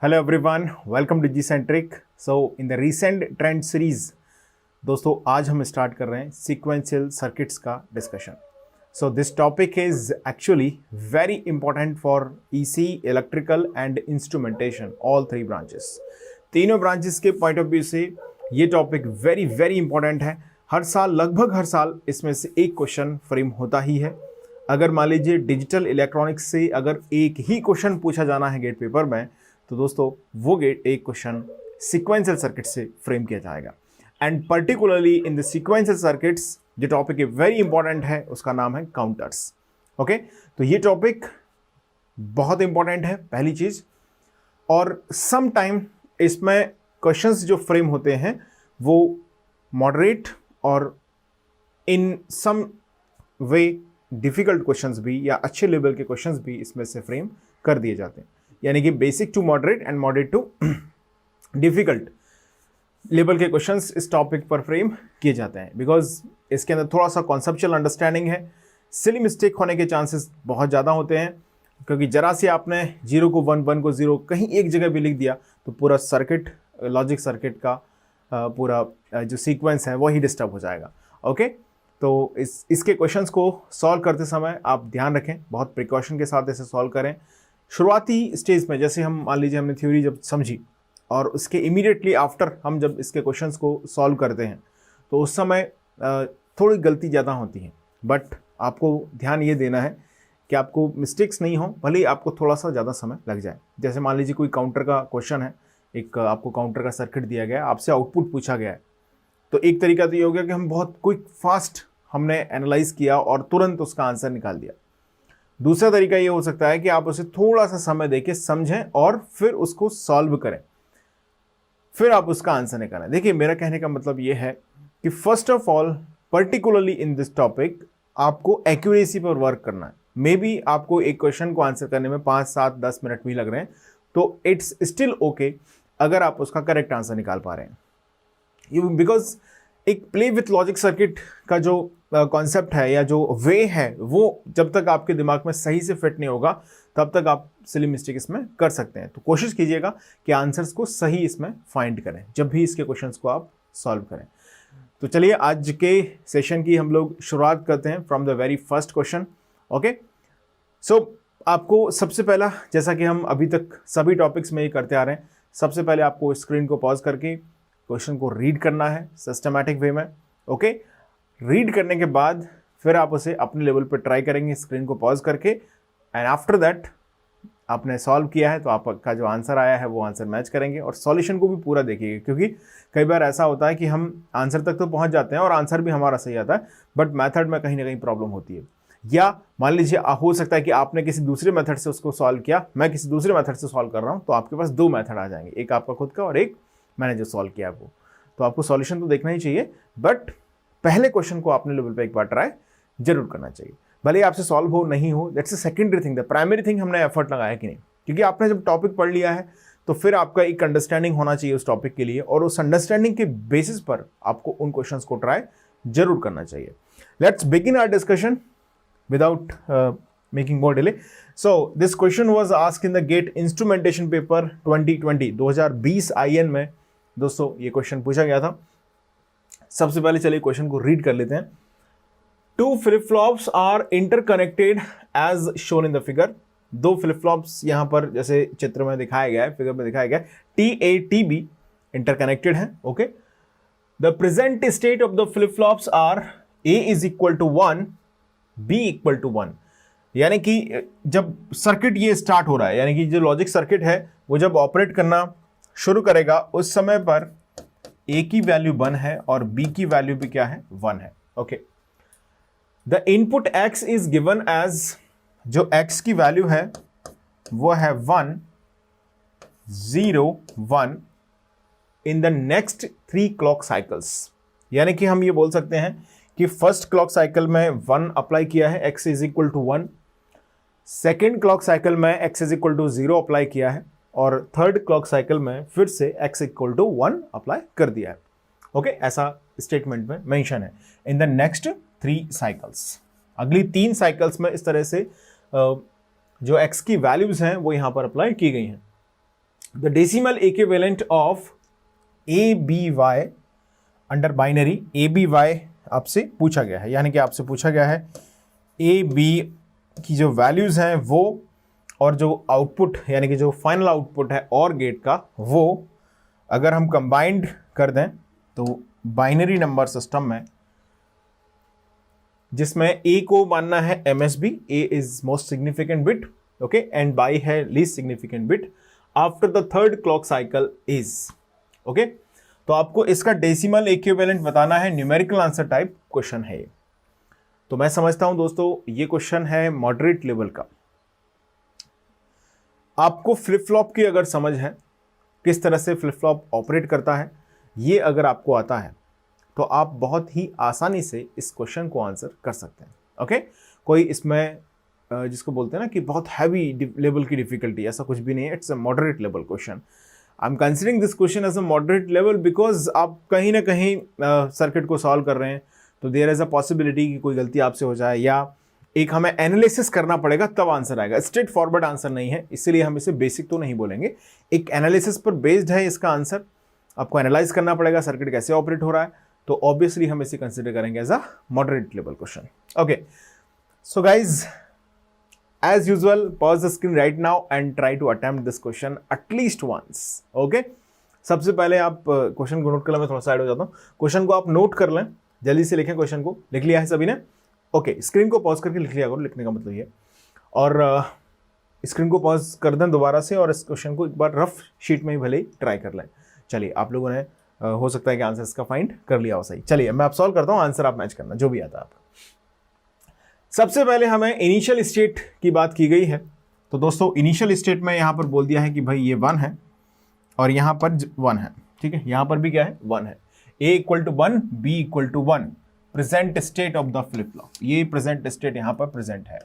Hello everyone, welcome to G-Centric. So in the recent trend series, दोस्तों आज हम start कर रहे हैं सीक्वेंशियल सर्किट्स का discussion. So this topic is actually very important for EC, electrical and instrumentation, all three branches. तीनों branches के point of view से ये टॉपिक वेरी वेरी इंपॉर्टेंट है. हर साल, लगभग हर साल इसमें से एक क्वेश्चन फ्रेम होता ही है. अगर मान लीजिए डिजिटल इलेक्ट्रॉनिक्स से अगर एक ही क्वेश्चन पूछा जाना है गेट पेपर में, तो दोस्तों वो गेट एक क्वेश्चन सीक्वेंशियल सर्किट से फ्रेम किया जाएगा. And particularly in the sequential circuits जो टॉपिक वेरी इंपॉर्टेंट है उसका नाम है काउंटर्स. ओके, तो ये टॉपिक बहुत इंपॉर्टेंट है पहली चीज. और सम टाइम इसमें क्वेश्चंस जो फ्रेम होते हैं वो मॉडरेट और इन सम वे डिफिकल्ट क्वेश्चंस भी या अच्छे लेवल के क्वेश्चंस भी इसमें से फ्रेम कर दिए जाते हैं. यानी कि basic to moderate and moderate to difficult level के क्वेश्चंस इस टॉपिक पर फ्रेम किए जाते हैं. बिकॉज इसके अंदर थोड़ा सा कॉन्सेप्चुअल अंडरस्टैंडिंग है. सिली मिस्टेक होने के चांसेस बहुत ज़्यादा होते हैं, क्योंकि जरा से आपने 0 को 1, 1 को 0 कहीं एक जगह भी लिख दिया तो पूरा सर्किट, लॉजिक सर्किट का पूरा जो सीक्वेंस है वही डिस्टर्ब हो जाएगा. ओके, तो इसके क्वेश्चंस को सॉल्व करते समय आप ध्यान रखें, बहुत प्रिकॉशन के साथ इसे सॉल्व करें. शुरुआती स्टेज में जैसे हम मान लीजिए हमने थ्योरी जब समझी और उसके इमीडिएटली आफ्टर हम जब इसके क्वेश्चंस को सॉल्व करते हैं तो उस समय थोड़ी गलती ज़्यादा होती है. बट आपको ध्यान ये देना है कि आपको मिस्टेक्स नहीं हो, भले ही आपको थोड़ा सा ज़्यादा समय लग जाए. जैसे मान लीजिए कोई काउंटर का क्वेश्चन है, एक आपको काउंटर का सर्किट दिया गया है, आपसे आउटपुट पूछा गया है, तो एक तरीका तो ये हो गया कि हम बहुत क्विक फास्ट हमने एनालाइज किया और तुरंत उसका आंसर निकाल दिया. दूसरा तरीका ये हो सकता है कि आप उसे थोड़ा सा समय देके समझें और फिर उसको सॉल्व करें, फिर आप उसका आंसर निकालें. देखिए, मेरा कहने का मतलब ये है कि first of all particularly in this topic आपको एक्यूरेसी पर वर्क करना है. मे बी आपको एक क्वेश्चन को आंसर करने में 5, 7, 10 मिनट भी लग रहे हैं, तो इट्स स्टिल ओके अगर आप उसका करेक्ट आंसर निकाल पा रहे हैं. बिकॉज एक प्ले विथ लॉजिक सर्किट का जो कॉन्सेप्ट है या जो वे है वो जब तक आपके दिमाग में सही से फिट नहीं होगा तब तक आप सिली मिस्टेक इसमें कर सकते हैं. तो कोशिश कीजिएगा कि आंसर्स को सही इसमें फाइंड करें जब भी इसके क्वेश्चंस को आप सॉल्व करें. तो चलिए आज के सेशन की हम लोग शुरुआत करते हैं from the very first question. Okay, so आपको सबसे पहला, जैसा कि हम अभी तक सभी टॉपिक्स में ये करते आ रहे हैं, सबसे पहले आपको स्क्रीन को पॉज करके क्वेश्चन को रीड करना है सिस्टमैटिक वे में. ओके, रीड करने के बाद फिर आप उसे अपने लेवल पर ट्राई करेंगे स्क्रीन को पॉज करके. एंड आफ्टर दैट आपने सॉल्व किया है तो आपका जो आंसर आया है वो आंसर मैच करेंगे और सॉल्यूशन को भी पूरा देखिएगा, क्योंकि कई बार ऐसा होता है कि हम आंसर तक तो पहुंच जाते हैं और आंसर भी हमारा सही आता है, बट मेथड में कहीं ना कहीं प्रॉब्लम होती है. या मान लीजिए हो सकता है कि आपने किसी दूसरे मेथड से उसको सॉल्व किया, मैं किसी दूसरे मेथड से सॉल्व कर रहा हूँ, तो आपके पास 2 मेथड आ जाएंगे, एक आपका खुद का और एक मैंने जो सॉल्व किया वो. तो आपको सॉल्यूशन तो देखना ही चाहिए, बट पहले क्वेश्चन को अपने लेवल पे एक बार ट्राई जरूर करना चाहिए. भले आपसे सॉल्व हो नहीं हो, that's a secondary thing. The primary thing हमने एफर्ट लगाया कि नहीं, क्योंकि आपने जब टॉपिक पढ़ लिया है तो फिर आपका एक अंडरस्टैंडिंग होना चाहिए उस टॉपिक के लिए, और उस अंडरस्टैंडिंग के बेसिस पर आपको उन क्वेश्चंस को ट्राई जरूर करना चाहिए. Let's begin our discussion without making more delay. So this question was asked in the GATE instrumentation paper 2020 IN में दोस्तों ये क्वेश्चन पूछा गया था. सबसे पहले चलिए क्वेश्चन को रीड कर लेते हैं. 2 flip flops are interconnected as shown in the figure. 2 flip flops यहां पर जैसे चित्र में दिखाया गया है, फिगर में दिखाया गया है, TATB इंटरकनेक्टेड है. Okay, the present state of the flip flops are A is equal to 1, B equal to 1. यानी कि जब सर्किट ये स्टार्ट हो रहा है, यानी कि जो लॉजिक सर्किट है वो जब ऑपरेट करना शुरू करेगा उस समय पर A की वैल्यू 1 है और B की वैल्यू भी क्या है, 1 है. Okay, the input X is given as, जो X की वैल्यू है वो है 1, 0, 1 in the next 3 clock cycles. यानी कि हम ये बोल सकते हैं कि फर्स्ट क्लॉक साइकिल में 1 अप्लाई किया है, X is equal to 1. Second clock cycle में X is equal to 0 apply किया है और थर्ड क्लॉक साइकिल में फिर से X इक्वल टू 1 अप्लाई कर दिया है. ओके, ऐसा स्टेटमेंट में मेंशन है. इन द नेक्स्ट 3 साइकिल्स, अगली 3 साइकिल्स में इस तरह से जो X की वैल्यूज हैं वो यहां पर अप्लाई की गई हैं. The decimal equivalent of A B Y under binary. A B Y आपसे पूछा गया है, यानी कि आपसे पूछा गया है ए बी की जो वैल्यूज़ हैं वो, और जो आउटपुट यानी कि जो फाइनल आउटपुट है और गेट का, वो अगर हम कंबाइंड कर दें तो बाइनरी नंबर सिस्टम में, जिसमें ए को मानना है MSB, a is most significant bit, okay, and बाई है least significant bit after the third clock cycle is, okay. तो आपको इसका डेसिमल इक्विवेलेंट बताना है, न्यूमेरिकल आंसर टाइप क्वेश्चन है। तो मैं समझता हूं दोस्तों ये क्वेश्चन है मॉडरेट लेवल का। आपको फ्लिप फ्लॉप की अगर समझ है, किस तरह से फ्लिप फ्लॉप ऑपरेट करता है, ये अगर आपको आता है तो आप बहुत ही आसानी से इस क्वेश्चन को आंसर कर सकते हैं, ओके। कोई इसमें जिसको बोलते हैं ना कि बहुत हैवी लेवल की डिफिकल्टी, ऐसा कुछ भी नहीं है। It's a moderate level question. I am considering this question as a moderate level because आप कहीं ना कहीं सर्किट को सॉल्व कर रहे हैं, तो देयर इज अ पॉसिबिलिटी कि कोई गलती आपसे हो जाए, या एक हमें एनालिसिस करना पड़ेगा तब आंसर आएगा। स्ट्रेट फॉरवर्ड आंसर नहीं है, इसलिए हम इसे बेसिक तो नहीं बोलेंगे। एक एनालिसिस पर बेस्ड है इसका आंसर। आपको एनालाइज करना पड़ेगा सर्किट कैसे ऑपरेट हो रहा है, तो ऑब्वियसली हम इसे कंसिडर करेंगे as a moderate level question, okay. So guys, as usual, pause the screen right now and try to attempt this question at least once, okay। सबसे पहले आप क्वेश्चन को नोट कर लें, मैं थोड़ा साइड हो जाता हूँ। क्वेश्चन को आप नोट कर लें, जल्दी से लिखें। क्वेश्चन को लिख लिया है सभी ने? ओके, स्क्रीन को पॉज करके लिख लिया करो, लिखने का मतलब ये। और स्क्रीन को पॉज कर दें दोबारा से, और इस क्वेश्चन को एक बार रफ शीट में ही भले ही ट्राई कर लें। चलिए, आप लोगों ने हो सकता है कि आंसर इसका फाइंड कर लिया हो सही। चलिए मैं आप सॉल्व करता हूँ, आंसर आप मैच करना जो भी आता है आपका। सबसे पहले हमें इनिशियल स्टेट की बात की गई है। तो दोस्तों इनिशियल स्टेट में यहाँ पर बोल दिया है कि भाई ये 1 है और यहाँ पर 1 है, ठीक है। यहाँ पर भी क्या है? 1 है। A equal to 1, B equal to 1, present state of the flip flop. ये प्रेजेंट स्टेट यहाँ पर प्रेजेंट है।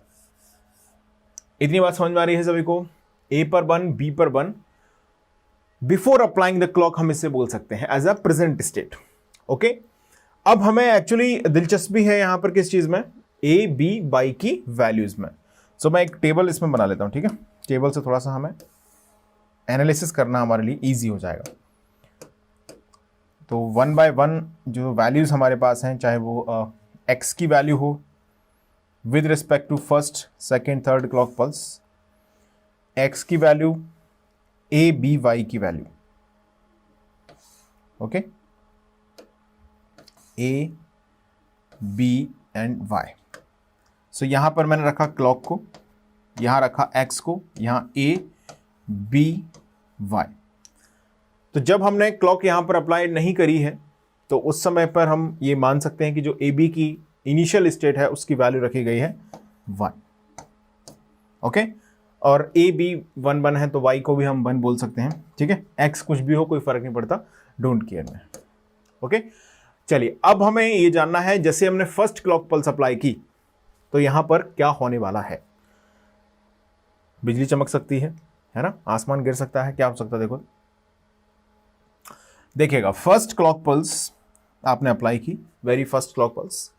इतनी बात समझ में आ रही है सभी को? A पर 1, B पर 1, बिफोर अप्लाइंग द क्लॉक हम इसे बोल सकते हैं as a present state, okay. अब हमें एक्चुअली दिलचस्पी है यहाँ पर किस चीज में? A, B, Y की वैल्यूज में। सो मैं एक टेबल इसमें बना लेता हूँ, ठीक है। टेबल से थोड़ा सा हमें एनालिसिस करना हमारे लिए इजी हो जाएगा। तो 1 by 1 जो वैल्यूज हमारे पास हैं, चाहे वो x की वैल्यू हो with respect to first, second, third clock pulse, x की वैल्यू, A, B, Y की value, okay, A, B and Y। So यहां पर मैंने रखा क्लॉक को, यहां रखा x को, यहां A, B, Y। तो जब हमने क्लॉक यहां पर अप्लाई नहीं करी है तो उस समय पर हम ये मान सकते हैं कि जो AB की इनिशियल स्टेट है उसकी वैल्यू रखी गई है 1, ओके। और A, B 1, 1 है तो Y को भी हम 1 बोल सकते हैं, ठीक है। X कुछ भी हो कोई फर्क नहीं पड़ता, डोंट केयर में, ओके। चलिए, अब हमें ये जानना है, जैसे हमने फर्स्ट क्लॉक पल्स अप्लाई की तो यहां पर क्या होने वाला है। बिजली चमक सकती है ना, आसमान गिर सकता है, क्या हो सकता है? देखो, देखिएगा, फर्स्ट क्लॉक पल्स आपने अप्लाई की, very first clock pulse.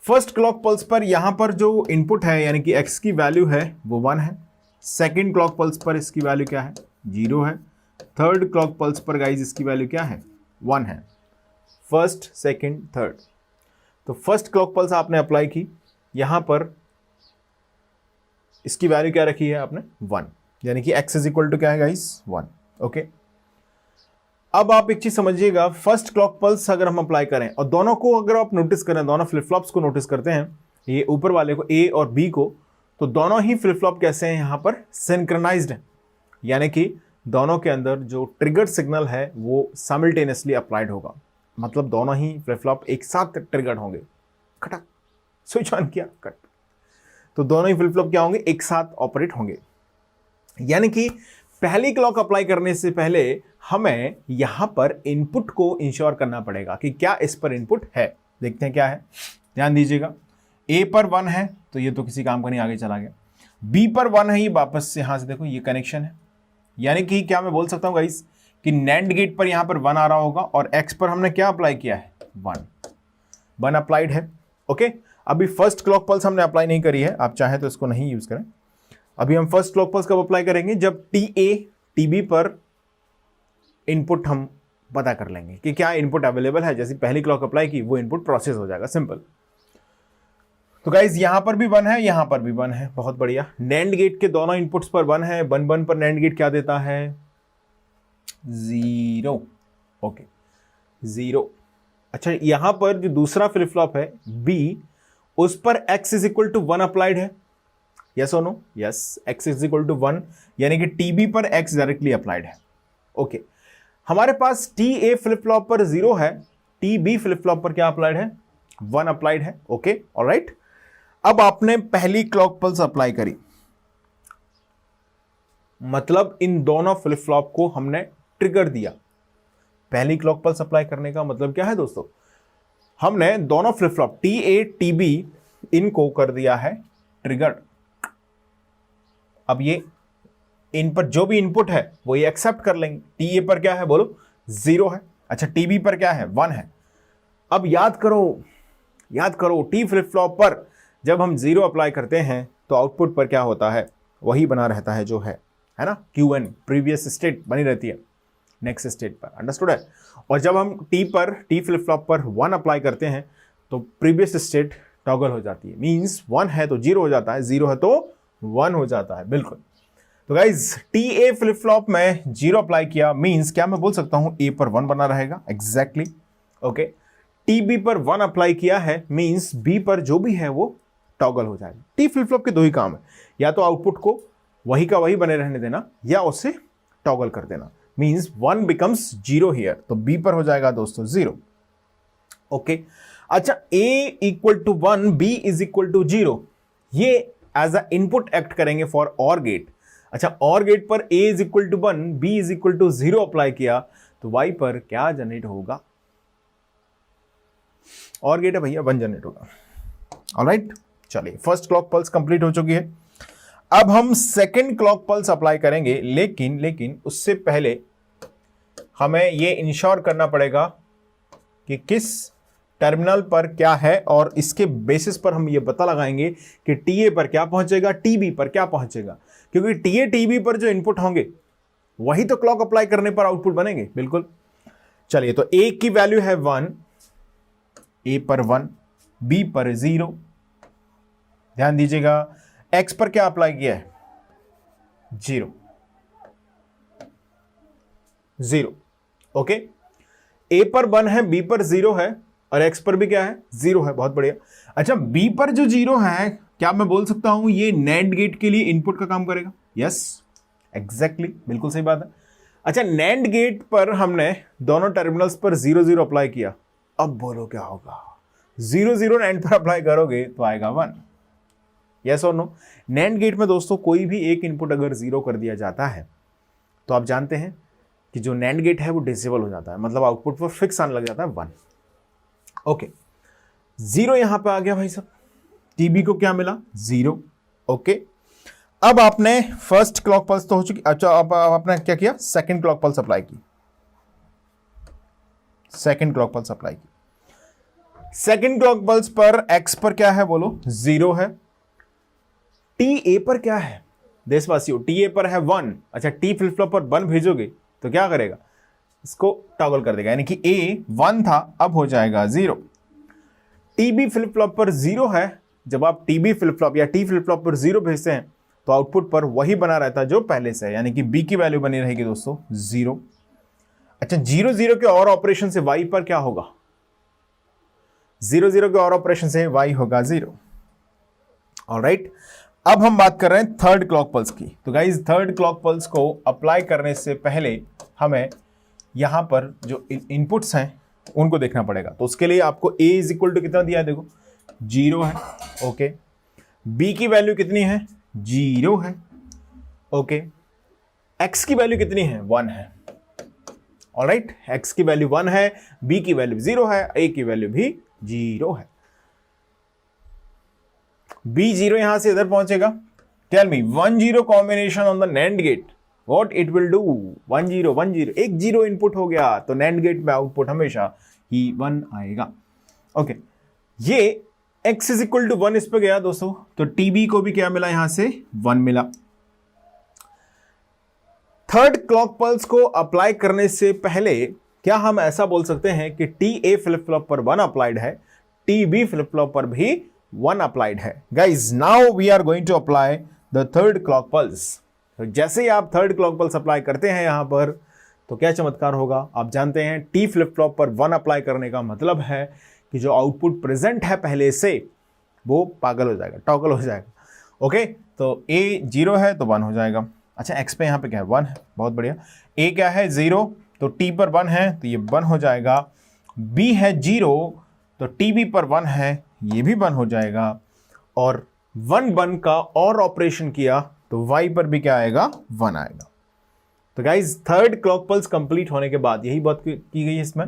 First clock pulse पर यहां पर जो इनपुट है यानी कि x की वैल्यू है वो 1 है। सेकेंड क्लॉक पल्स पर इसकी वैल्यू क्या है? 0 है। थर्ड क्लॉक पल्स पर गाइज इसकी वैल्यू क्या है? 1 है। First, second, third. तो फर्स्ट क्लॉक पल्स आपने अप्लाई की, यहां पर इसकी वैल्यू क्या रखी है आपने? 1, यानी कि x इज इक्वल टू क्या है गाइस? 1, ओके। अब आप एक चीज समझिएगा, फर्स्ट क्लॉक पल्स अगर हम अप्लाई करें और दोनों को अगर आप नोटिस करें, दोनों फ्लिप फ्लॉप्स को नोटिस करते हैं, ये ऊपर वाले को A और B को, तो दोनों ही फ्लिप फ्लॉप कैसे हैं? यहां पर सिंक्रोनाइज्ड है, यानी कि दोनों के अंदर जो ट्रिगर सिग्नल है वो साइमल्टेनियसली अप्लाइड होगा। मतलब दोनों ही फ्लिप फ्लॉप एक साथ ट्रिगर्ड होंगे, खटक, स्विच ऑन किया, कट। तो दोनों ही फ्लिप फ्लॉप क्या होंगे? एक साथ ऑपरेट होंगे। यानी कि पहली क्लॉक अप्लाई करने से पहले हमें यहां पर इनपुट को इंश्योर करना पड़ेगा कि क्या इस पर इनपुट है। देखते हैं क्या है, ध्यान दीजिएगा। A पर 1 है तो ये तो किसी काम का नहीं, आगे चला गया। B पर 1 है, ये वापस से यहां से देखो ये कनेक्शन है, यानी कि क्या मैं बोल सकता हूं गाइस कि नैंड गेट पर यहां पर 1 आ रहा होगा और X पर हमने क्या अप्लाई किया है? 1 अप्लाइड है, ओके। अभी फर्स्ट क्लॉक पल्स हमने अप्लाई नहीं करी है, आप चाहें तो इसको नहीं यूज करें। अभी हम फर्स्ट क्लॉक पल्स कब अप्लाई करेंगे? जब टीबी पर इनपुट हम पता कर लेंगे कि क्या इनपुट अवेलेबल है। जैसे पहली क्लॉक अप्लाई की वो इनपुट प्रोसेस हो जाएगा, सिंपल। तो गाइज यहां पर भी 1 है, यहां पर भी 1 है, बहुत बढ़िया। नैंड गेट के दोनों इनपुट्स पर 1 है, 1 पर नैंड गेट क्या देता है? 0। ओके 0। अच्छा यहां पर जो दूसरा फ्लिप फ्लॉप है बी, उस पर x is equal to 1 applied है, यस और no? Yes, x is equal to 1, यानी कि टीबी पर x डायरेक्टली अप्लाइड है। ओके हमारे पास टी ए फ्लिप फ्लॉप पर 0 है, टी बी फ्लिप फ्लॉप पर क्या अप्लाइड है? 1 अप्लाइड है। Okay alright. अब आपने पहली क्लॉक पल्स अप्लाई करी, मतलब इन दोनों फ्लिप फ्लॉप को हमने ट्रिगर दिया। पहली क्लॉक पल्स अप्लाई करने का मतलब क्या है दोस्तों? हमने दोनों flip flop T A T B इनको कर दिया है ट्रिगर। अब ये इन पर जो भी इनपुट है वो ये एक्सेप्ट कर लेंगे। टी ए पर क्या है बोलो? 0 है। अच्छा टी बी पर क्या है? 1 है। अब याद करो टी फ्लिप फ्लॉप पर जब हम 0 अप्लाई करते हैं तो आउटपुट पर क्या होता है? वही बना रहता है जो है ना, QN प्रीवियस स्टेट बनी रहती है नेक्स्ट स्टेट पर, अंडरस्टूड है। और जब हम टी फ्लिप फ्लॉप पर 1 अप्लाई करते हैं तो प्रीवियस स्टेट टॉगल हो जाती है, मींस 1 है तो 0 हो जाता है, 0 है तो 1 हो जाता है, बिल्कुल। तो guys T A flip flop में 0 अप्लाई किया, मींस क्या मैं बोल सकता हूं? ए पर 1 बना रहेगा, एग्जैक्टली। ओके टी बी पर 1 अप्लाई किया है, मींस बी पर जो भी है वो टॉगल हो जाएगा। टी फ्लिप फ्लॉप के दो ही काम है, या तो आउटपुट को वही का वही बने रहने देना या उससे टॉगल कर देना, मींस 1 बिकम्स 0 हियर, तो बी पर हो जाएगा दोस्तों 0। ओके अच्छा a equal to 1 b is equal to 0, ये एज अ इनपुट एक्ट करेंगे फॉर और गेट। अच्छा और गेट पर a is equal to 1 b is equal to 0 apply किया तो y पर क्या जनरेट होगा? और गेट है भैया, 1 जनरेट होगा। ऑलराइट चलिए फर्स्ट क्लॉक पल्स कंप्लीट हो चुकी है। अब हम सेकंड क्लॉक पल्स अप्लाई करेंगे, लेकिन उससे पहले हमें यह इंश्योर करना पड़ेगा कि किस टर्मिनल पर क्या है, और इसके बेसिस पर हम ये पता लगाएंगे कि टीए पर क्या पहुंचेगा, टीबी पर क्या पहुंचेगा, क्योंकि टीए टीबी पर जो इनपुट होंगे वही तो क्लॉक अप्लाई करने पर आउटपुट बनेंगे, बिल्कुल। चलिए तो ए की वैल्यू है 1, ए पर 1, बी पर 0। ध्यान दीजिएगा एक्स पर क्या अप्लाई किया है? 0। ओके ए पर 1 है, बी पर 0 है, और एक्स पर भी क्या है? 0 है, बहुत बढ़िया। अच्छा बी पर जो 0 है, क्या मैं बोल सकता हूं ये नैंड गेट के लिए इनपुट का काम करेगा? यस एग्जैक्टली, बिल्कुल सही बात है। अच्छा नैंड गेट पर हमने दोनों टर्मिनल्स पर 0 0 अप्लाई किया, अब बोलो क्या होगा? 0 0 नैंड पर अप्लाई करोगे तो आएगा 1, यस और नो? नैंड गेट में दोस्तों कोई भी एक इनपुट अगर 0 कर दिया जाता है तो आप जानते हैं कि जो नैंड गेट है वो डिसेबल हो जाता है, मतलब आउटपुट पर फिक्स आने लग जाता है 1। ओके 0 यहां पे आ गया भाई साहब, टीबी को क्या मिला? 0। ओके अब आपने फर्स्ट क्लॉक पल्स तो हो चुकी। अच्छा अब आपने क्या किया? सेकंड क्लॉक पल्स अप्लाई की, सेकंड क्लॉक पल्स अप्लाई की। सेकंड क्लॉक पल्स पर एक्स पर क्या है बोलो? 0 है। टी ए पर क्या है देशवासियों? टी ए पर है 1। अच्छा टी फ्लिप फ्लॉप पर 1 भेजोगे तो क्या करेगा? इसको टॉगल कर देगा, यानी कि ए 1 था अब हो जाएगा 0। टीबी फ्लिप फ्लॉप पर 0 है, जब आप टीबी फ्लिप फ्लॉप या टी फ्लिप फ्लॉप पर 0 भेजते हैं तो आउटपुट पर वही बना रहता है जो पहले से है, यानी कि बी की वैल्यू बनी रहेगी दोस्तों 0। अच्छा 0 0 के और ऑपरेशन से वाई पर क्या होगा? 0 0 के और ऑपरेशन से वाई होगा 0। ऑलराइट अब हम बात कर रहे हैं थर्ड क्लॉक पल्स की। तो गाइज थर्ड क्लॉक पल्स को अप्लाई करने से पहले हमें यहां पर जो इनपुट्स हैं उनको देखना पड़ेगा। तो उसके लिए आपको a इज इक्वल टू कितना दिया है? देखो 0 है। ओके b की वैल्यू कितनी है? 0 है। ओके x की वैल्यू कितनी है? 1 है। ऑलराइट x की वैल्यू 1 है, b की वैल्यू 0 है, a की वैल्यू भी 0 है। B0 यहां से इधर पहुंचेगा। Tell me 1 0 combination on the NAND gate, what it will do? 1 0 1 0, एक 0 इनपुट हो गया तो NAND गेट में आउटपुट हमेशा ही 1 आएगा। ओके ये x इज इक्वल टू 1 इस पे गया दोस्तों, तो TB को भी क्या मिला? यहां से 1 मिला। थर्ड क्लॉक पल्स को अप्लाई करने से पहले क्या हम ऐसा बोल सकते हैं कि टी ए फ्लिप फ्लॉप पर 1 अप्लाइड है, टी बी फ्लिप फ्लॉप पर भी 1 अप्लाइड है? Guys now we are going to apply the third clock pulse. तो जैसे ही आप थर्ड क्लॉक पल्स अप्लाई करते हैं यहां पर, तो क्या चमत्कार होगा? आप जानते हैं टी फ्लिप फ्लॉप पर 1 अप्लाई करने का मतलब है कि जो आउटपुट प्रेजेंट है पहले से वो पागल हो जाएगा, टॉगल हो जाएगा। ओके, तो ए 0 है तो 1 हो जाएगा। अच्छा, एक्स पे यहाँ पे क्या है? 1 है, बहुत बढ़िया। ए क्या है? 0, तो टी पर 1 है तो ये 1 हो जाएगा। बी है 0, तो टी बी पर 1 है, ये भी 1 हो जाएगा। और 1 का और ऑपरेशन किया तो वाई पर भी क्या आएगा? 1 आएगा। तो guys third clock pulse complete होने के बाद यही बात की गई है इसमें।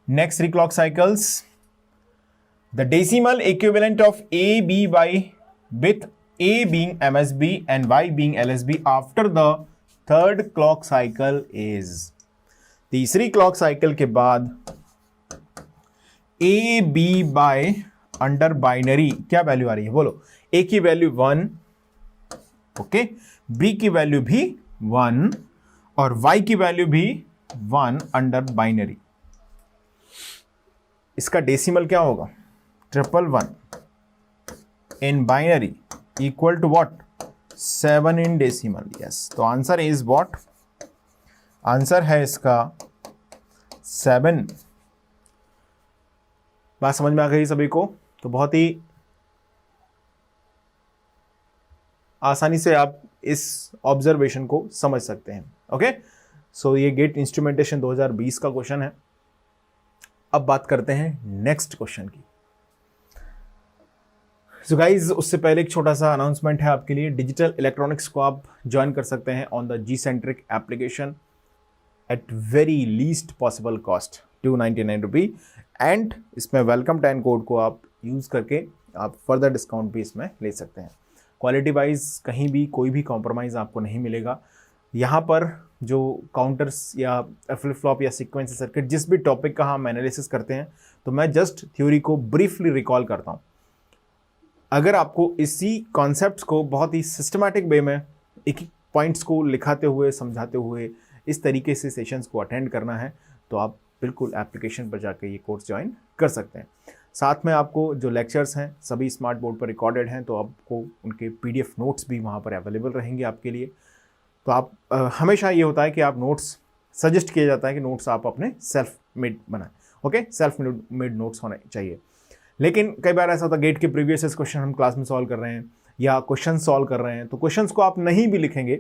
Next 3 clock cycles, the decimal equivalent of A B Y with A being MSB and Y being LSB after the third clock cycle is, तीसरी क्लॉक साइकिल के बाद A B by under binary क्या value आ रही है? बोलो। A की value 1, okay, B की value भी 1 और Y की वैल्यू भी 1 अंडर बाइनरी। इसका डेसिमल क्या होगा? 111 in binary equal to what? 7 in decimal. yes, तो आंसर इज what? आंसर है इसका 7। बात समझ में आ गई सभी को? तो बहुत ही आसानी से आप इस ऑब्जर्वेशन को समझ सकते हैं। ओके, सो ये गेट इंस्ट्रूमेंटेशन 2020 का क्वेश्चन है। अब बात करते हैं नेक्स्ट क्वेश्चन की। सो गाइज, उससे पहले एक छोटा सा अनाउंसमेंट है आपके लिए। डिजिटल इलेक्ट्रॉनिक्स को आप ज्वाइन कर सकते हैं on the Gcentric application at very least possible cost, 299 rupee. And इसमें वेलकम 10 कोड को आप यूज़ करके आप फर्दर डिस्काउंट भी इसमें ले सकते हैं। क्वालिटी वाइज कहीं भी कोई भी कॉम्प्रोमाइज़ आपको नहीं मिलेगा। यहाँ पर जो काउंटर्स या फ्लिप फ्लॉप या सीक्वेंस सर्किट जिस भी टॉपिक का हम एनालिसिस करते हैं, तो मैं जस्ट थ्योरी को ब्रीफली रिकॉल करता हूँ। अगर आपको इसी कॉन्सेप्ट्स को बहुत ही सिस्टमैटिक वे में एक एक पॉइंट्स को लिखाते हुए समझाते हुए इस तरीके से सेशंस को अटेंड करना है, तो आप बिल्कुल एप्लीकेशन पर जाकर ये कोर्स ज्वाइन कर सकते हैं। साथ में आपको जो लेक्चर्स हैं सभी स्मार्ट बोर्ड पर रिकॉर्डेड हैं, तो आपको उनके PDF नोट्स भी वहाँ पर अवेलेबल रहेंगे आपके लिए। तो आप हमेशा ये होता है कि आप नोट्स सजेस्ट किया जाता है कि नोट्स आप अपने सेल्फ मेड बनाएं। ओके, सेल्फ मेड नोट्स होने चाहिए। लेकिन कई बार ऐसा होता है गेट के प्रीवियस क्वेश्चन हम क्लास में सॉल्व कर रहे हैं या क्वेश्चन सॉल्व कर रहे हैं, तो क्वेश्चंस को आप नहीं भी लिखेंगे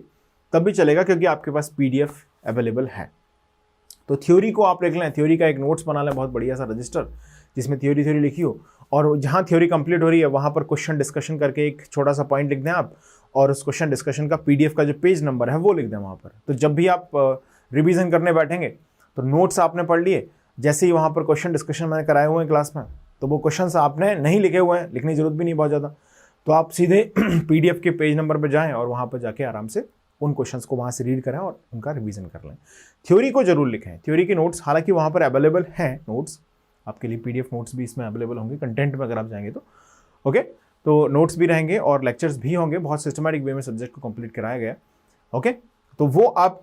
तब भी चलेगा, क्योंकि आपके पास PDF अवेलेबल है। तो थ्योरी को आप लिख लें, थ्योरी का एक नोट्स बना लें, बहुत बढ़िया सा रजिस्टर जिसमें थ्योरी लिखी हो, और जहाँ थ्योरी कंप्लीट हो रही है वहाँ पर क्वेश्चन डिस्कशन करके एक छोटा सा पॉइंट लिख दें आप, और उस क्वेश्चन डिस्कशन का PDF का जो पेज नंबर है वो लिख दें वहाँ पर। तो जब भी आप रिविज़न करने बैठेंगे तो नोट्स आपने पढ़ लिए, जैसे ही वहाँ पर क्वेश्चन डिस्कशन मैंने कराए हुए हैं क्लास में, तो वो क्वेश्चंस आपने नहीं लिखे हुए हैं, लिखने की जरूरत भी नहीं बहुत ज़्यादा, तो आप सीधे PDF के पेज नंबर पर जाएं और वहाँ पर जाके आराम से उन क्वेश्चंस को वहाँ से रीड करें और उनका रिवीजन कर लें। थ्योरी को जरूर लिखें, थ्योरी के नोट्स हालांकि वहाँ पर अवेलेबल हैं, नोट्स आपके लिए PDF नोट्स भी इसमें अवेलेबल होंगे कंटेंट में अगर आप जाएंगे तो। ओके, तो नोट्स भी रहेंगे और लेक्चर्स भी होंगे, बहुत सिस्टमैटिक वे में सब्जेक्ट को कंप्लीट कराया गया। ओके, तो वो आप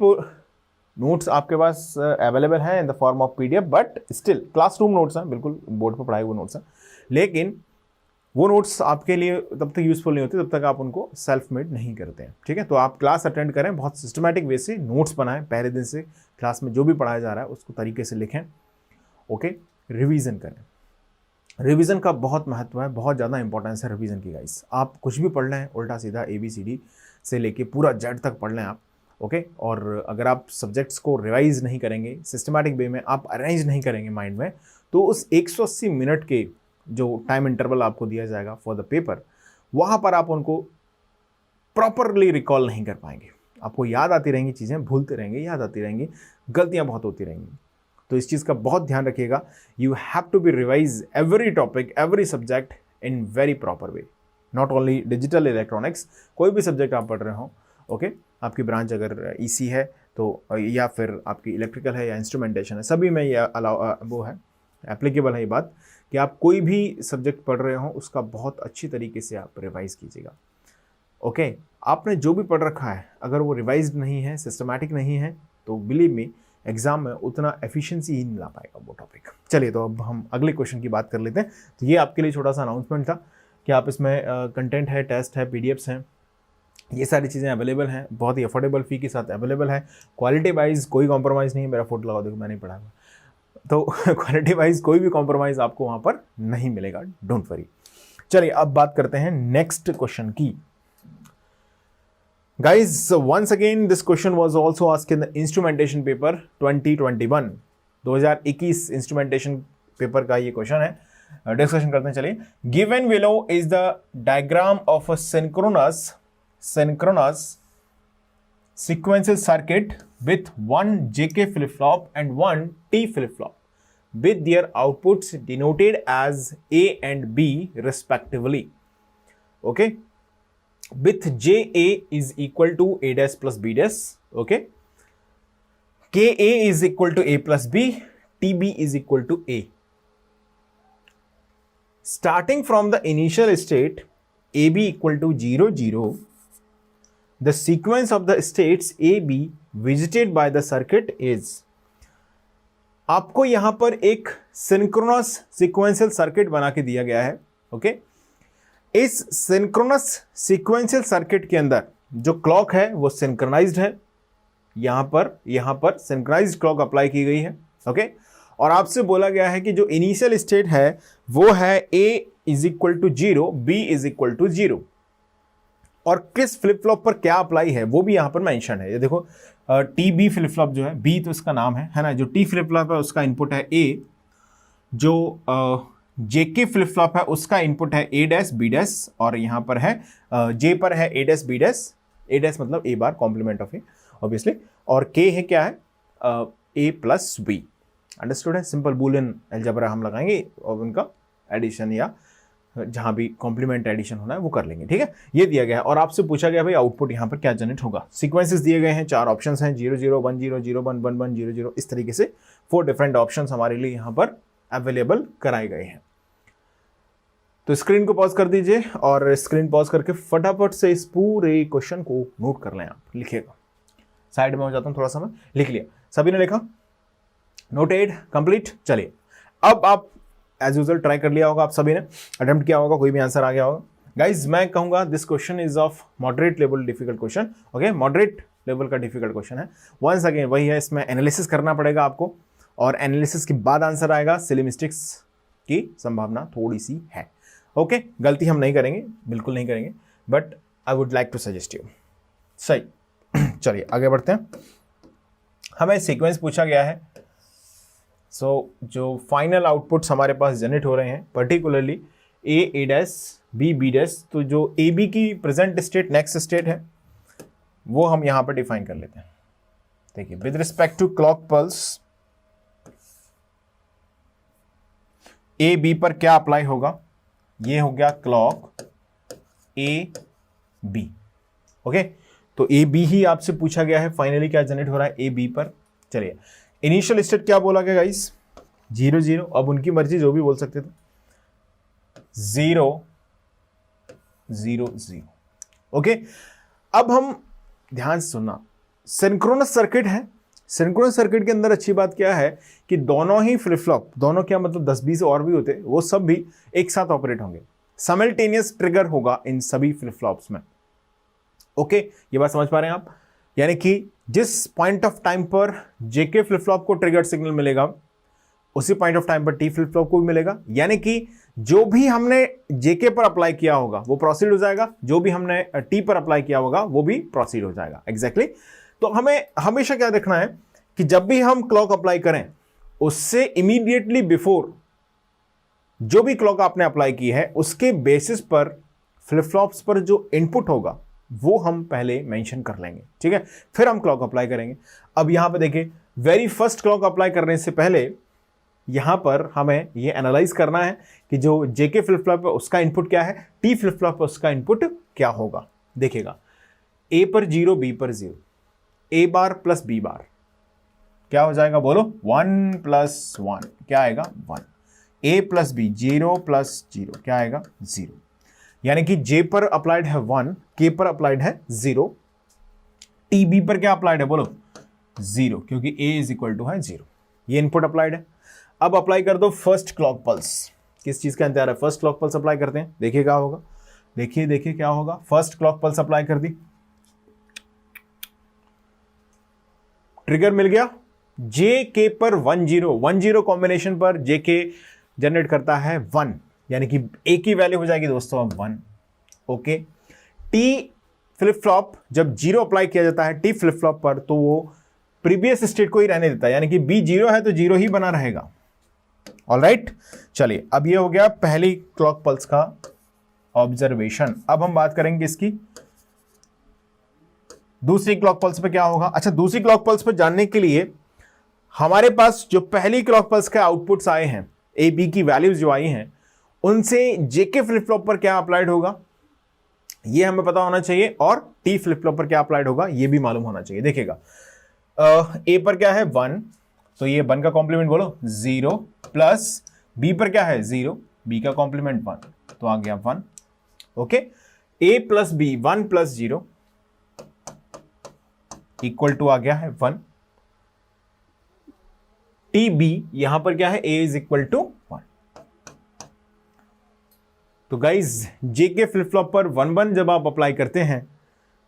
नोट्स आपके पास अवेलेबल हैं in the form of PDF, but still classroom notes हैं, बिल्कुल बोर्ड पर पढ़ाए हुए नोट्स हैं, लेकिन वो नोट्स आपके लिए तब तक यूज़फुल नहीं होते जब तक आप उनको सेल्फ मेड नहीं करते हैं। ठीक है, तो आप क्लास अटेंड करें, बहुत सिस्टमैटिक वे से नोट्स बनाएं, पहले दिन से क्लास में जो भी पढ़ाया जा रहा है उसको तरीके से लिखें। ओके, रिवीजन करें। रिवीजन का बहुत महत्व है, बहुत ज़्यादा इंपॉर्टेंस है रिवीजन की गाइस। आप कुछ भी पढ़ लें, उल्टा सीधा ABCD से लेके पूरा Z तक पढ़ लें आप। ओके, और अगर आप सब्जेक्ट्स को रिवाइज नहीं करेंगे, सिस्टमैटिक वे में आप अरेंज नहीं करेंगे माइंड में, तो उस 180 मिनट के जो टाइम इंटरवल आपको दिया जाएगा फॉर द पेपर, वहाँ पर आप उनको प्रॉपरली रिकॉल नहीं कर पाएंगे। आपको याद आती रहेंगी चीज़ें, भूलते रहेंगे, याद आती रहेंगी, गलतियाँ बहुत होती रहेंगी। तो इस चीज़ का बहुत ध्यान रखिएगा। You have to be revise every topic, every subject in very proper way, not only digital electronics, कोई भी सब्जेक्ट आप पढ़ रहे हो। ओके, आपकी ब्रांच अगर EC है तो, या फिर आपकी इलेक्ट्रिकल है या इंस्ट्रूमेंटेशन है, सभी में ये वो है, एप्लीकेबल है ये बात कि आप कोई भी सब्जेक्ट पढ़ रहे हो उसका बहुत अच्छी तरीके से आप रिवाइज कीजिएगा। ओके, आपने जो भी पढ़ रखा है अगर वो रिवाइज्ड नहीं है, सिस्टमैटिक नहीं है, तो बिलीव मी एग्जाम में उतना एफिशिएंसी ही नहीं ला पाएगा वो टॉपिक। चलिए तो अब हम अगले क्वेश्चन की बात कर लेते हैं। तो ये आपके लिए छोटा सा अनाउंसमेंट था कि आप इसमें कंटेंट है, टेस्ट है, पीडीएफ्स हैं, ये सारी चीज़ें अवेलेबल हैं, बहुत ही अफोर्डेबल फ़ी के साथ अवेलेबल है। क्वालिटी वाइज कोई कॉम्प्रोमाइज़ नहीं है, मेरा फोटो लगा दो, मैं नहीं पढ़ा, तो क्वालिटी वाइज कोई भी कॉम्प्रोमाइज़ आपको वहाँ पर नहीं मिलेगा, डोंट वरी। चलिए अब बात करते हैं नेक्स्ट क्वेश्चन की। Guys, so once again this question was also asked in the instrumentation paper 2021 2021 instrumentation paper का ये क्वेश्चन है। डिस्कशन करते हैं। चलिए, given below is the diagram of a synchronous sequential circuit with one JK flip-flop and one T flip-flop with their outputs denoted as A and B respectively. Okay, with JA is equal to A dash plus B dash. Okay, KA is equal to A plus B, TB is equal to A. Starting from the initial state AB equal to 0 0, the sequence of the states AB visited by the circuit is, आपको यहां पर एक synchronous sequential circuit बना के दिया गया है। Okay, इस सिंक्रोनस सीक्वेंशियल सर्किट के अंदर जो क्लॉक है वो सिंक्रोनाइज्ड है, यहां पर सिंक्रोनाइज्ड क्लॉक अप्लाई की गई है। ओके, और आपसे बोला गया है कि जो इनिशियल स्टेट है वो है A is equal to 0, B is equal to 0, और किस फ्लिप फ्लॉप पर क्या अप्लाई है वो भी यहां पर मेंशन है। ये देखो, TB फ्लिप फ्लॉप जो है, B तो इसका नाम है ना, जो T फ्लिप फ्लॉप है उसका इनपुट है A, जो JK फ्लिप फ्लॉप है उसका इनपुट है A डैश B डैश, और यहां पर है J पर है A dash B dash, A dash मतलब A bar complement of A obviously, और K है क्या है A प्लस B। अंडरस्टूड है? सिंपल बूलियन अलजेब्रा हम लगाएंगे और उनका एडिशन या जहां भी कॉम्प्लीमेंट एडिशन होना है वो कर लेंगे। ठीक है, ये दिया गया है और आपसे पूछा गया भाई आउटपुट यहां पर क्या जनरेट होगा। सीक्वेंसेस दिए गए हैं, 4 ऑप्शंस हैं, 0 0 1 0 0 1 1 1 0 0, इस तरीके से 4 डिफरेंट ऑप्शंस हमारे लिए यहां पर अवेलेबल कराए गए हैं। तो स्क्रीन को पॉज कर दीजिए और स्क्रीन पॉज करके फटाफट से इस पूरे क्वेश्चन को नोट कर लें। आप लिखिएगा, साइड में हो जाता हूं थोड़ा सा, मैं लिख लिया, सभी ने लिखा, नोटेड, कंप्लीट। चलिए अब आप एज यूजुअल ट्राई कर लिया होगा, आप सभी ने अटेम्प्ट किया होगा, कोई भी आंसर आ गया होगा। गाइज मैं कहूंगा this question is of moderate level difficult question. Okay, moderate level का डिफिकल्ट क्वेश्चन है। वंस अगेन वही है, इसमें एनालिसिस करना पड़ेगा आपको, और एनालिसिस के बाद आंसर आएगा। सिली मिस्टेक्स की संभावना थोड़ी सी है। ओके, गलती हम नहीं करेंगे, बिल्कुल नहीं करेंगे, but I would like to suggest you. सही, चलिए आगे बढ़ते हैं। हमें सीक्वेंस पूछा गया है। जो फाइनल आउटपुट्स हमारे पास जनरेट हो रहे हैं, particularly A dash B B dash, तो जो AB की प्रेजेंट स्टेट नेक्स्ट स्टेट है वो हम यहां पर डिफाइन कर लेते हैं। देखिए, with respect to clock pulse A B पर क्या अप्लाई होगा, ये हो गया क्लॉक A B। ओके, तो A B ही आपसे पूछा गया है, फाइनली क्या जनरेट हो रहा है A B पर। चलिए, इनिशियल स्टेट क्या बोला गया गाइस, 0 0, अब उनकी मर्जी जो भी बोल सकते थे, 0 0 0। ओके, अब हम ध्यान से सुनना, सिंक्रोनस सर्किट है। सिंक्रोनस सर्किट के अंदर अच्छी बात क्या है कि दोनों ही फ्लिप फ्लॉप, दोनों क्या मतलब 10-20 और भी होते, वो सब भी एक साथ ऑपरेट होंगे, साइमल्टेनियस ट्रिगर होगा इन सभी फ्लिप फ्लॉप्स में। ओके, ये बात समझ पा रहे हैं आप? यानी कि जिस पॉइंट ऑफ टाइम पर जेके फ्लिप फ्लॉप को ट्रिगर सिग्नल मिलेगा, उसी पॉइंट ऑफ टाइम पर टी फ्लिप फ्लॉप को भी मिलेगा। यानी कि जो भी हमने जेके पर अप्लाई किया होगा वो प्रोसीड हो जाएगा, जो भी हमने टी पर अप्लाई किया होगा वो भी प्रोसीड हो जाएगा। एग्जैक्टली। तो हमें हमेशा क्या देखना है कि जब भी हम क्लॉक अप्लाई करें, उससे इमीडिएटली बिफोर जो भी क्लॉक आपने अप्लाई की है उसके बेसिस पर फ्लिप फ्लॉप्स पर जो इनपुट होगा वो हम पहले मेंशन कर लेंगे। ठीक है, फिर हम क्लॉक अप्लाई करेंगे। अब यहां पे देखिए, वेरी फर्स्ट क्लॉक अप्लाई करने से पहले यहां पर हमें ये एनालाइज करना है कि जो जेके फ्लिप फ्लॉप है उसका इनपुट क्या है, टी फ्लिप फ्लॉप है उसका इनपुट क्या होगा। देखिएगा, ए पर 0, बी पर 0, ए बार प्लस बी बार क्या हो जाएगा, बोलो, 1 + 1 क्या आएगा, 1। ए प्लस बी, 0 + 0 क्या आएगा, 0। यानी कि J पर अप्लाइड है 1, K पर अप्लाइड है 0, TB पर क्या अप्लाइड है बोलो 0, क्योंकि A इज इक्वल टू है 0। ये इनपुट अप्लाइड है। अब अप्लाई कर दो फर्स्ट क्लॉक पल्स। किस चीज का इंतजार है? फर्स्ट क्लॉक पल्स अप्लाई करते हैं, देखिए क्या होगा। देखिए क्या होगा। फर्स्ट क्लॉक पल्स अप्लाई कर दी, ट्रिगर मिल गया। JK पर 1 0 कॉम्बिनेशन पर JK जनरेट करता है 1, यानी कि A की वैल्यू हो जाएगी दोस्तों अब 1। ओके, T फ्लिप फ्लॉप जब 0 अप्लाई किया जाता है T फ्लिप फ्लॉप पर, तो वो प्रीवियस स्टेट को ही रहने देता है, यानी कि B 0 है तो 0 ही बना रहेगा। ऑलराइट, चलिए अब ये हो गया पहली क्लॉक पल्स का ऑब्जर्वेशन। अब हम बात करेंगे इसकी दूसरी क्लॉक पल्स पे क्या होगा। अच्छा, दूसरी क्लॉक पल्स पे जानने के लिए हमारे पास जो पहली क्लॉक पल्स के आउटपुट्स आए हैं, ए बी की वैल्यूज जो आई हैं, उनसे जेके फ्लिप फ्लॉप पर क्या अप्लाइड होगा ये हमें पता होना चाहिए, और टी फ्लिप फ्लॉप पर क्या अप्लाइड होगा ये भी मालूम होना चाहिए। देखिएगा, ए पर क्या है 1, तो ये 1 का कॉम्प्लीमेंट बोलो 0, प्लस बी पर क्या है 0, बी का कॉम्प्लीमेंट 1, तो आ गया 1। Okay, a plus b 1 plus 0 equal to आ गया है 1। टी बी यहां पर क्या है, ए इज इक्वल टू 1। तो गाइज जेके फ्लिप फ्लॉप पर 1 1 जब आप अप्लाई करते हैं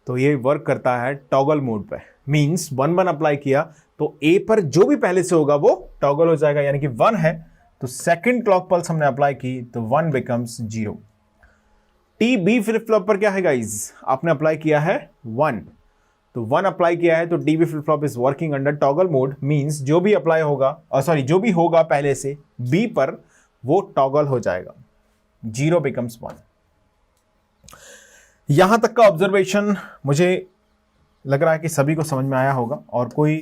तो ये वर्क करता है टॉगल मोड पे। मींस 1 1 अप्लाई किया तो ए पर जो भी पहले से होगा वो टॉगल हो जाएगा, यानी कि 1 है तो सेकंड क्लॉक पल्स हमने अप्लाई की तो 1 becomes 0। T B flip flop पर क्या है गाइज, आपने अप्लाई किया है 1, तो 1 अप्लाई किया है तो T B flip flop is working under toggle mode. Means जो भी अप्लाई होगा, जो भी होगा पहले से बी पर वो टॉगल हो जाएगा, 0 बिकम्स 1। यहां तक का ऑब्जर्वेशन मुझे लग रहा है कि सभी को समझ में आया होगा और कोई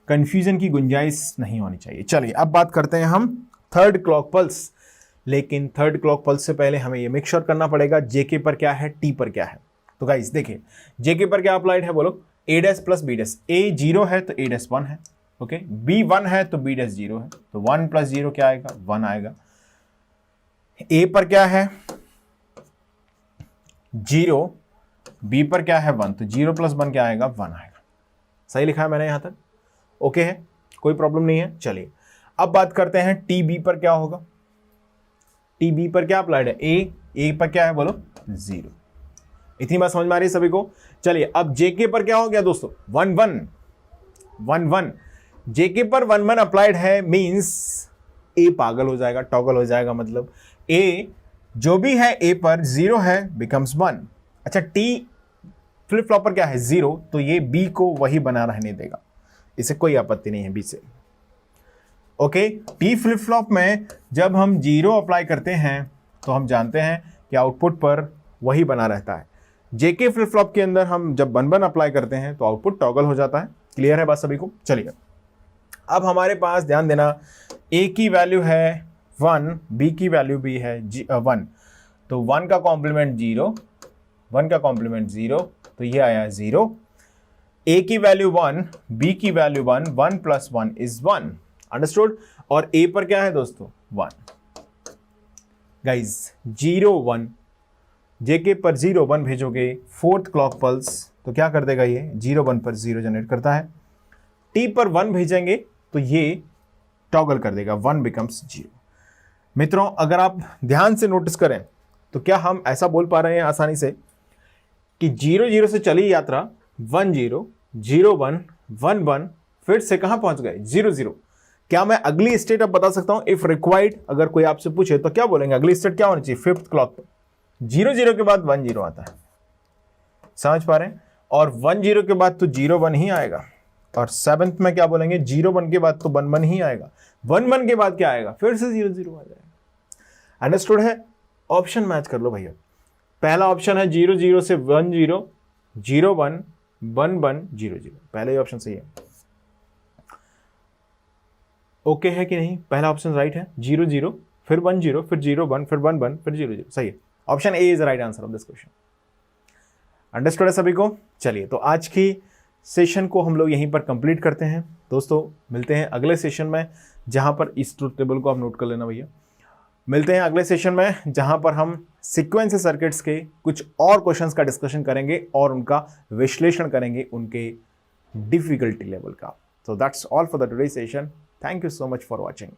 कंफ्यूजन की गुंजाइश नहीं होनी चाहिए। चलिए अब बात करते हैं हम थर्ड क्लॉक पल्स। लेकिन थर्ड क्लॉक पल्स से पहले हमें यह मेक श्योर करना पड़ेगा जेके पर क्या है, टी पर क्या है। तो गाइस देखिए, जेके पर क्या अप्लाइड है बोलो, ए डैश प्लस बी डैश। ए 0 है तो ए डैश 1 है। ओके, बी 1 है तो बी डैश 0 है, तो 1 प्लस 0 क्या आएगा, 1 आएगा। ए पर क्या है 0, बी पर क्या है 1, तो 0 प्लस 1 क्या आएगा, 1 आएगा। सही लिखा है मैंने यहां तक, ओके है, कोई प्रॉब्लम नहीं है। चलिए अब बात करते हैं टी बी पर क्या होगा। टी बी पर क्या अप्लाइड है, ए पर क्या है बोलो 0। इतनी बात समझ में आ रही है सभी को। चलिए अब जेके पर क्या हो गया दोस्तों, 1 1 1 1। जेके पर 1 1 अप्लाइड है, मींस ए पागल हो जाएगा, टॉगल हो जाएगा, मतलब ए जो भी है ए पर 0 है बिकम्स 1। अच्छा, टी फ्लिप फ्लॉप पर क्या है 0, तो ये बी को वही बना रहने देगा, इसे कोई आपत्ति नहीं है बी से। ओके, टी फ्लिप फ्लॉप में जब हम 0 अप्लाई करते हैं तो हम जानते हैं कि आउटपुट पर वही बना रहता है। जेके फ्लिप फ्लॉप के अंदर हम जब 1 1 अप्लाई करते हैं तो आउटपुट टॉगल हो जाता है। क्लियर है बात सभी को। चलिए अब हमारे पास ध्यान देना, ए की वैल्यू है 1, बी की वैल्यू भी है 1, तो 1 का कॉम्प्लीमेंट 0, 1 का कॉम्प्लीमेंट 0, तो ये आया 0। ए की वैल्यू 1, बी की वैल्यू 1, 1 प्लस 1 इज 1। अंडरस्टूड। और ए पर क्या है दोस्तों 1। गाइज 0 1, जेके पर 0 1 भेजोगे फोर्थ क्लॉक पल्स तो क्या कर देगा, ये 0 1 पर 0 जनरेट करता है। टी पर 1 भेजेंगे तो ये टॉगल कर देगा, 1 बिकम्स 0। मित्रों अगर आप ध्यान से नोटिस करें तो क्या हम ऐसा बोल पा रहे हैं आसानी से कि 0 0 से चली यात्रा 1 0 0 1 1 1 फिर से कहां पहुंच गए 0 0। क्या मैं अगली स्टेट अब बता सकता हूं इफ रिक्वायर्ड? अगर कोई आपसे पूछे तो क्या बोलेंगे, अगली स्टेट क्या होनी चाहिए, फिफ्थ क्लॉक पर 0 0 के बाद 1 0 आता है, समझ पा रहे हैं? और 1 0 के बाद तो 0 1 ही आएगा, और सेवंथ में क्या बोलेंगे 0 1 के बाद तो 1 1 ही आएगा, 1 1 के बाद क्या आएगा, फिर से 0 0 आ जाएगा। अंडरस्टूड है? ऑप्शन मैच कर लो भैया। पहला ऑप्शन है 0 0 से 1 0 0 1 1 1 0 0, पहले ही ऑप्शन सही है। ओके है कि नहीं? पहला ऑप्शन राइट है, 0 0 फिर 1 0 फिर 0 1 फिर 1 1 फिर 0 0, सही है। Option A is right answer of this question. Understood है सभी को? चलिए तो आज की सेशन को हम लोग यहीं पर कंप्लीट करते हैं दोस्तों। मिलते हैं अगले सेशन में, जहां पर इस ट्रुथ टेबल को आप नोट कर लेना भैया। मिलते हैं अगले सेशन में, जहां पर हम सीक्वेंशियल सर्किट्स के कुछ और क्वेश्चंस का डिस्कशन करेंगे और उनका विश्लेषण करेंगे उनके डिफिकल्टी लेवल का. So that's all for the today's session. Thank you so much for watching.